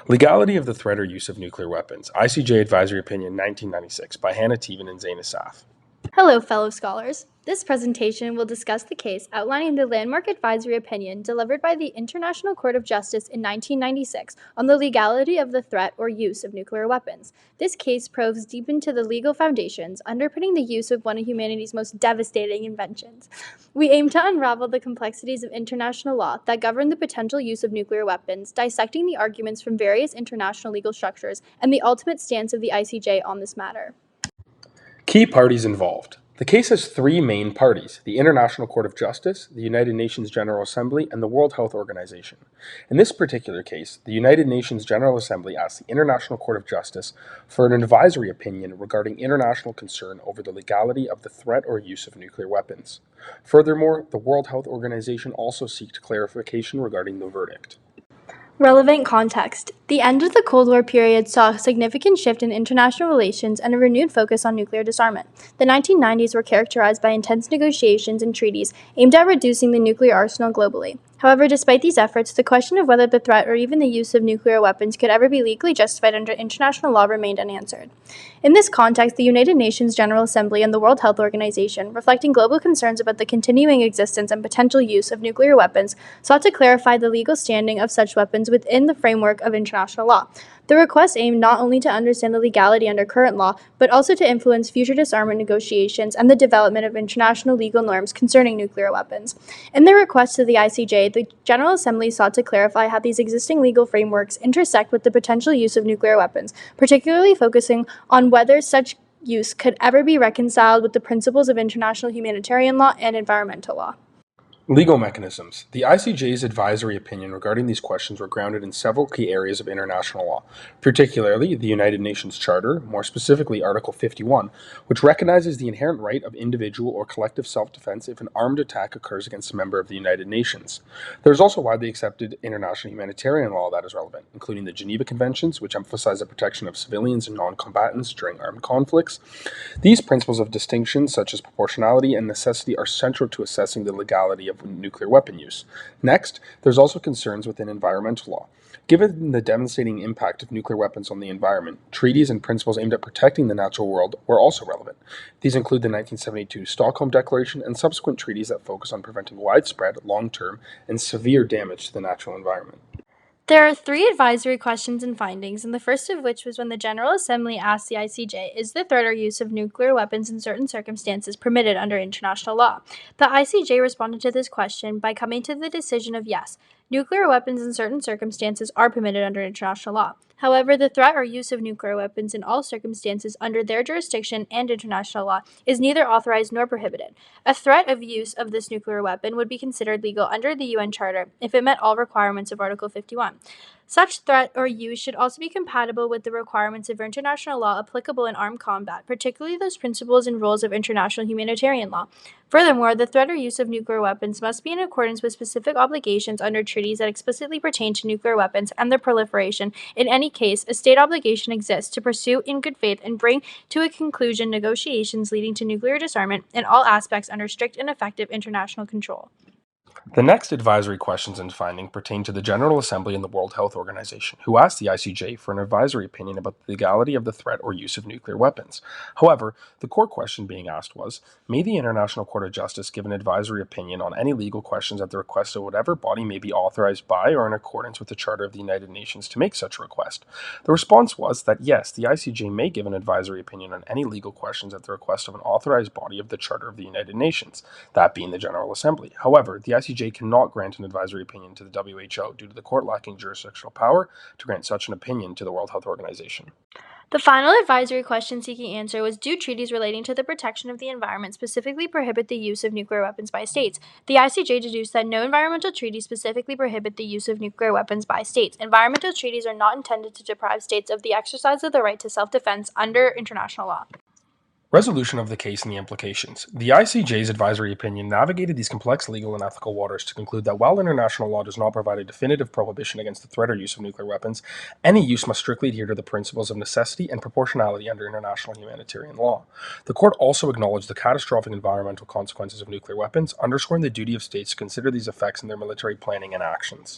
Legality of the Threat or Use of Nuclear Weapons, ICJ Advisory Opinion 1996 by Hannah Teven and Zain Asaf. Hello, fellow scholars. This presentation will discuss the case outlining the landmark advisory opinion delivered by the International Court of Justice in 1996 on the legality of the threat or use of nuclear weapons. This case probes deep into the legal foundations underpinning the use of one of humanity's most devastating inventions. We aim to unravel the complexities of international law that govern the potential use of nuclear weapons, dissecting the arguments from various international legal structures and the ultimate stance of the ICJ on this matter. Key parties involved. The case has three main parties: the International Court of Justice, the United Nations General Assembly, and the World Health Organization. In this particular case, the United Nations General Assembly asked the International Court of Justice for an advisory opinion regarding international concern over the legality of the threat or use of nuclear weapons. Furthermore, the World Health Organization also sought clarification regarding the verdict. Relevant context. The end of the Cold War period saw a significant shift in international relations and a renewed focus on nuclear disarmament. The 1990s were characterized by intense negotiations and treaties aimed at reducing the nuclear arsenal globally. However, despite these efforts, the question of whether the threat or even the use of nuclear weapons could ever be legally justified under international law remained unanswered. In this context, the United Nations General Assembly and the World Health Organization, reflecting global concerns about the continuing existence and potential use of nuclear weapons, sought to clarify the legal standing of such weapons within the framework of international law. The request aimed not only to understand the legality under current law, but also to influence future disarmament negotiations and the development of international legal norms concerning nuclear weapons. In their request to the ICJ, the General Assembly sought to clarify how these existing legal frameworks intersect with the potential use of nuclear weapons, particularly focusing on whether such use could ever be reconciled with the principles of international humanitarian law and environmental law. Legal mechanisms. The ICJ's advisory opinion regarding these questions were grounded in several key areas of international law, particularly the United Nations Charter, more specifically Article 51, which recognizes the inherent right of individual or collective self-defense if an armed attack occurs against a member of the United Nations. There is also widely accepted international humanitarian law that is relevant, including the Geneva Conventions, which emphasize the protection of civilians and non-combatants during armed conflicts. These principles of distinction, such as proportionality and necessity, are central to assessing the legality of nuclear weapon use. Next, there's also concerns within environmental law. Given the devastating impact of nuclear weapons on the environment, treaties and principles aimed at protecting the natural world were also relevant. These include the 1972 Stockholm Declaration and subsequent treaties that focus on preventing widespread, long-term, and severe damage to the natural environment. There are three advisory questions and findings, and the first of which was when the General Assembly asked the ICJ, is the threat or use of nuclear weapons in certain circumstances permitted under international law? The ICJ responded to this question by coming to the decision of yes, nuclear weapons in certain circumstances are permitted under international law. However, the threat or use of nuclear weapons in all circumstances under their jurisdiction and international law is neither authorized nor prohibited. A threat of use of this nuclear weapon would be considered legal under the UN Charter if it met all requirements of Article 51. Such threat or use should also be compatible with the requirements of international law applicable in armed combat, particularly those principles and rules of international humanitarian law. Furthermore, the threat or use of nuclear weapons must be in accordance with specific obligations under treaties that explicitly pertain to nuclear weapons and their proliferation. In any case, a state obligation exists to pursue in good faith and bring to a conclusion negotiations leading to nuclear disarmament in all aspects under strict and effective international control. The next advisory questions and finding pertain to the General Assembly and the World Health Organization, who asked the ICJ for an advisory opinion about the legality of the threat or use of nuclear weapons. However, the core question being asked was, may the International Court of Justice give an advisory opinion on any legal questions at the request of whatever body may be authorized by or in accordance with the Charter of the United Nations to make such a request? The response was that yes, the ICJ may give an advisory opinion on any legal questions at the request of an authorized body of the Charter of the United Nations, that being the General Assembly. However, the ICJ cannot grant an advisory opinion to the WHO due to the court lacking jurisdictional power to grant such an opinion to the World Health Organization. The final advisory question seeking answer was, do treaties relating to the protection of the environment specifically prohibit the use of nuclear weapons by states? The ICJ deduced that no environmental treaties specifically prohibit the use of nuclear weapons by states. Environmental treaties are not intended to deprive states of the exercise of the right to self-defense under international law. Resolution of the case and the implications. The ICJ's advisory opinion navigated these complex legal and ethical waters to conclude that while international law does not provide a definitive prohibition against the threat or use of nuclear weapons, any use must strictly adhere to the principles of necessity and proportionality under international humanitarian law. The court also acknowledged the catastrophic environmental consequences of nuclear weapons, underscoring the duty of states to consider these effects in their military planning and actions.